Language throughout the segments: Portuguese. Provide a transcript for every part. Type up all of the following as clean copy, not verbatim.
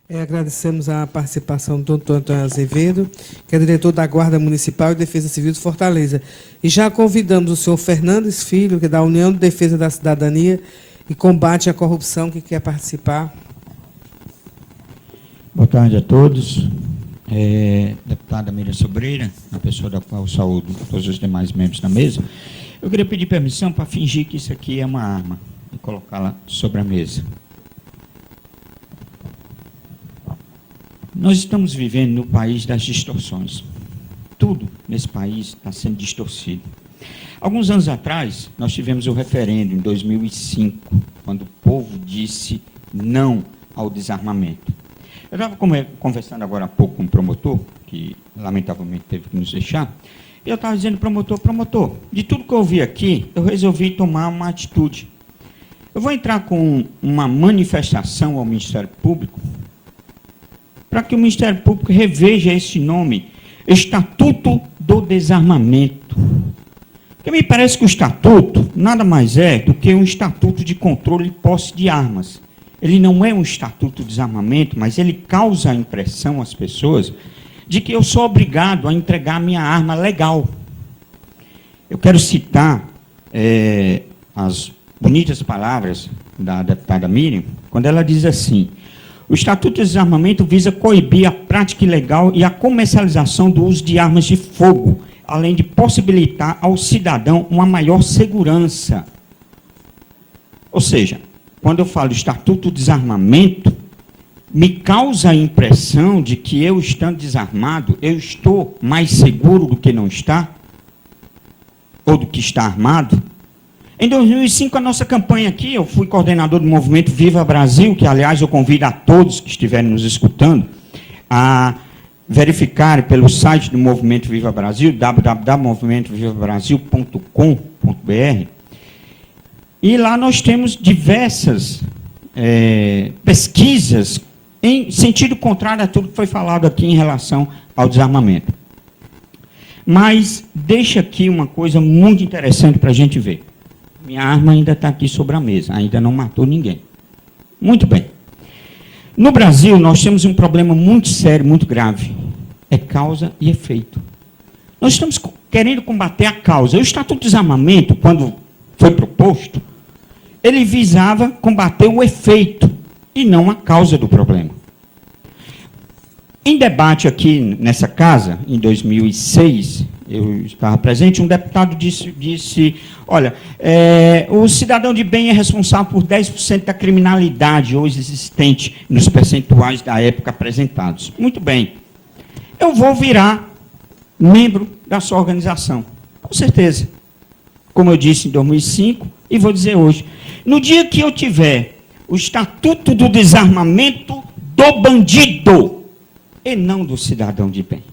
Agradecemos a participação do doutor Antônio Azevedo, que é diretor da Guarda Municipal e Defesa Civil de Fortaleza. E já convidamos o senhor Fernandes Filho, que é da União de Defesa da Cidadania e Combate à Corrupção, que quer participar. Boa tarde a todos. Deputada Miriam Sobreira, a pessoa da qual saúdo todos os demais membros da mesa, eu queria pedir permissão para fingir que isso aqui é uma arma e colocá-la sobre a mesa. Nós estamos vivendo no país das distorções. Tudo nesse país está sendo distorcido. Alguns anos atrás, nós tivemos o referendo, em 2005, quando o povo disse não ao desarmamento. Eu estava conversando agora há pouco com um promotor, que lamentavelmente teve que nos deixar, e eu estava dizendo, promotor, de tudo que eu ouvi aqui, eu resolvi tomar uma atitude. Eu vou entrar com uma manifestação ao Ministério Público, para que o Ministério Público reveja esse nome, Estatuto do Desarmamento. Porque me parece que o Estatuto nada mais é do que um Estatuto de controle e posse de armas. Ele não é um Estatuto de Desarmamento, mas ele causa a impressão às pessoas de que eu sou obrigado a entregar minha arma legal. Eu quero citar as bonitas palavras da deputada Miriam, quando ela diz assim: o Estatuto de Desarmamento visa coibir a prática ilegal e a comercialização do uso de armas de fogo, além de possibilitar ao cidadão uma maior segurança. Ou seja, quando eu falo Estatuto de Desarmamento, me causa a impressão de que eu, estando desarmado, eu estou mais seguro do que não está, ou do que está armado. Em 2005, a nossa campanha aqui, eu fui coordenador do movimento Viva Brasil, que, aliás, eu convido a todos que estiverem nos escutando a verificarem pelo site do Movimento Viva Brasil, www.movimentovivabrasil.com.br, e lá nós temos diversas pesquisas em sentido contrário a tudo que foi falado aqui em relação ao desarmamento. Mas deixa aqui uma coisa muito interessante para a gente ver. Minha arma ainda está aqui sobre a mesa, ainda não matou ninguém. Muito bem. No Brasil, nós temos um problema muito sério, muito grave. É causa e efeito. Nós estamos querendo combater a causa. O Estatuto de Desarmamento, quando foi proposto, ele visava combater o efeito e não a causa do problema. Em debate aqui nessa casa, em 2006, eu estava presente, um deputado disse olha, o cidadão de bem é responsável por 10% da criminalidade hoje existente nos percentuais da época apresentados. Muito bem. Eu vou virar membro da sua organização. Com certeza. Como eu disse em 2005, e vou dizer hoje. No dia que eu tiver o Estatuto do Desarmamento do bandido, e não do cidadão de bem.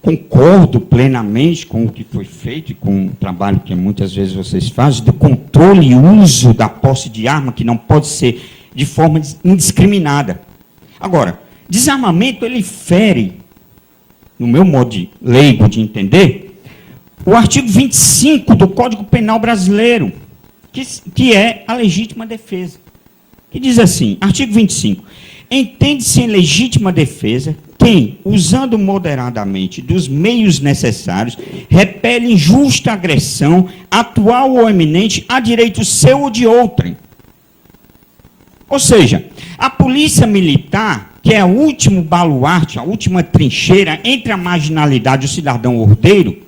Concordo plenamente com o que foi feito e com o trabalho que muitas vezes vocês fazem, do controle e uso da posse de arma, que não pode ser de forma indiscriminada. Agora, desarmamento, ele fere, no meu modo de leigo de entender, o artigo 25 do Código Penal Brasileiro, que é a legítima defesa. Que diz assim, artigo 25, entende-se em legítima defesa quem, usando moderadamente dos meios necessários, repele injusta agressão, atual ou eminente, a direito seu ou de outrem. Ou seja, a polícia militar, que é o último baluarte, a última trincheira entre a marginalidade e o cidadão ordeiro,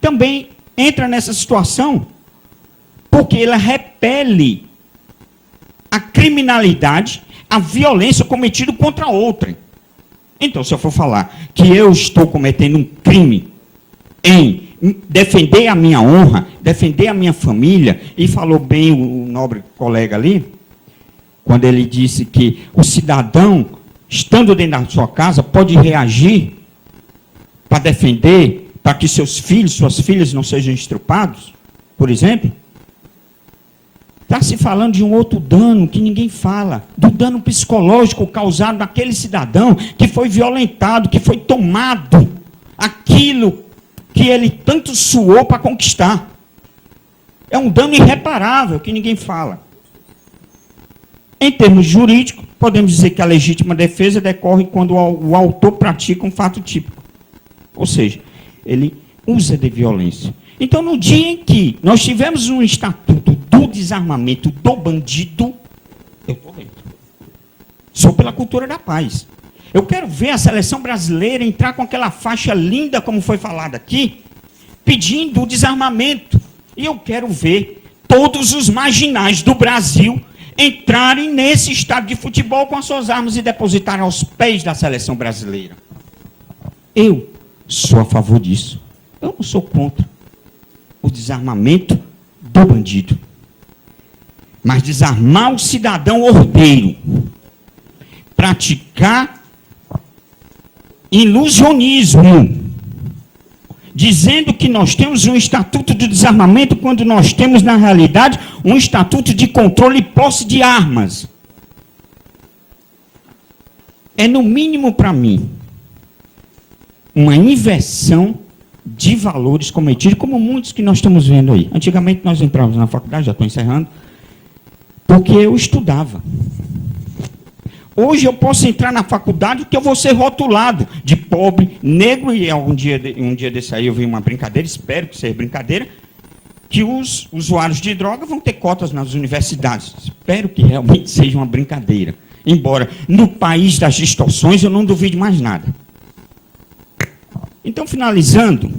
também entra nessa situação, porque ela repele a criminalidade, a violência cometida contra outrem. Então, se eu for falar que eu estou cometendo um crime em defender a minha honra, defender a minha família, e falou bem o nobre colega ali, quando ele disse que o cidadão, estando dentro da sua casa, pode reagir para defender, para que seus filhos, suas filhas não sejam estrupados, por exemplo. Está se falando de um outro dano que ninguém fala, do dano psicológico causado naquele cidadão que foi violentado, que foi tomado aquilo que ele tanto suou para conquistar. É um dano irreparável que ninguém fala. Em termos jurídicos, podemos dizer que a legítima defesa decorre quando o autor pratica um fato típico. Ou seja, ele usa de violência. Então, no dia em que nós tivemos um estatuto do desarmamento do bandido, eu estou dentro. Sou pela cultura da paz. Eu quero ver a seleção brasileira entrar com aquela faixa linda, como foi falado aqui, pedindo o desarmamento. E eu quero ver todos os marginais do Brasil entrarem nesse estádio de futebol com as suas armas e depositarem aos pés da seleção brasileira. Eu sou a favor disso. Eu não sou contra o desarmamento do bandido. Mas desarmar o cidadão ordeiro, praticar ilusionismo, dizendo que nós temos um estatuto de desarmamento, quando nós temos, na realidade, um estatuto de controle e posse de armas. É, no mínimo, para mim, uma inversão de valores cometidos, como muitos que nós estamos vendo aí. Antigamente, nós entrávamos na faculdade, já estou encerrando, porque eu estudava. Hoje eu posso entrar na faculdade que eu vou ser rotulado de pobre, negro, e um dia desse aí eu vi uma brincadeira, espero que seja brincadeira, que os usuários de droga vão ter cotas nas universidades. Espero que realmente seja uma brincadeira. Embora no país das distorções eu não duvide mais nada. Então, finalizando,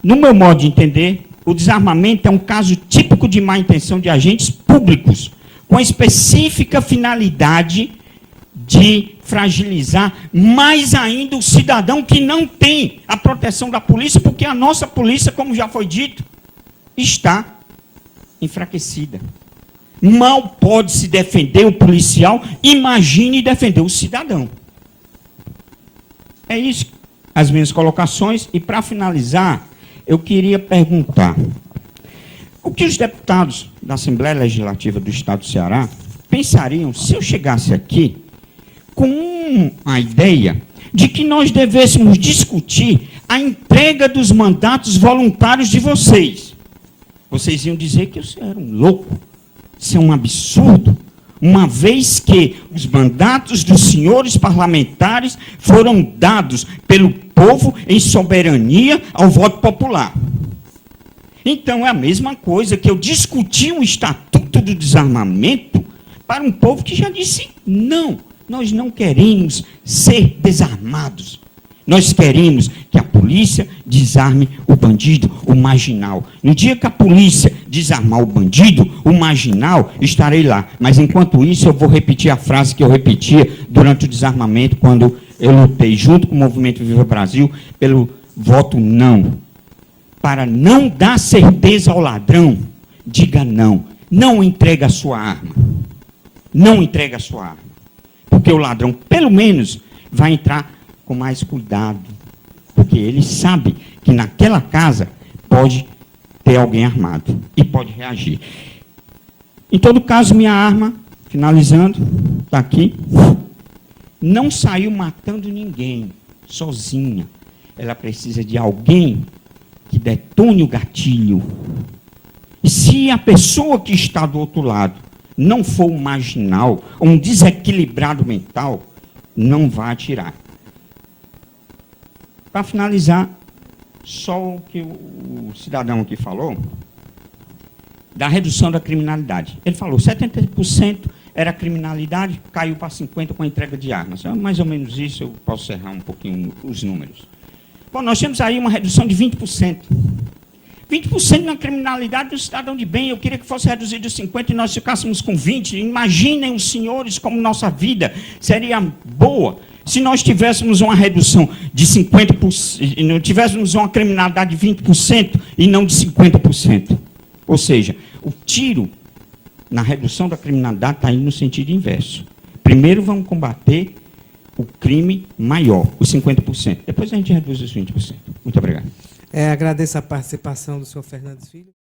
no meu modo de entender, o desarmamento é um caso típico de má intenção de agentes públicos, com a específica finalidade de fragilizar mais ainda o cidadão que não tem a proteção da polícia, porque a nossa polícia, como já foi dito, está enfraquecida. Mal pode se defender o policial, imagine defender o cidadão. É isso, as minhas colocações. E, para finalizar, eu queria perguntar: o que os deputados da Assembleia Legislativa do Estado do Ceará pensariam se eu chegasse aqui com a ideia de que nós devêssemos discutir a entrega dos mandatos voluntários de vocês? Vocês iam dizer que eu era um louco, isso é um absurdo, uma vez que os mandatos dos senhores parlamentares foram dados pelo povo em soberania ao voto popular. Então, é a mesma coisa que eu discuti um estatuto do desarmamento para um povo que já disse: não, nós não queremos ser desarmados. Nós queremos que a polícia desarme o bandido, o marginal. No dia que a polícia desarmar o bandido, o marginal, estarei lá. Mas, enquanto isso, eu vou repetir a frase que eu repetia durante o desarmamento, quando eu lutei junto com o Movimento Viva Brasil pelo voto não. Para não dar certeza ao ladrão, diga não. Não entregue a sua arma. Não entregue a sua arma. Porque o ladrão, pelo menos, vai entrar com mais cuidado. Porque ele sabe que naquela casa pode ter alguém armado e pode reagir. Em todo caso, minha arma, finalizando, está aqui, não saiu matando ninguém, sozinha. Ela precisa de alguém que detone o gatilho. E se a pessoa que está do outro lado não for um marginal, ou um desequilibrado mental, não vai atirar. Para finalizar, só o que o cidadão aqui falou, da redução da criminalidade. Ele falou 70% era criminalidade, caiu para 50% com a entrega de armas. Mais ou menos isso, eu posso errar um pouquinho os números. Bom, nós temos aí uma redução de 20%. 20% na criminalidade do cidadão de bem. Eu queria que fosse reduzido de 50% e nós ficássemos com 20%. Imaginem os senhores como nossa vida seria boa se nós tivéssemos uma redução de 50%, não tivéssemos uma criminalidade de 20% e não de 50%. Ou seja, o tiro na redução da criminalidade está indo no sentido inverso. Primeiro vamos combater o crime maior, os 50%. Depois a gente reduz os 20%. Muito obrigado. Agradeço a participação do senhor Fernandes Filho.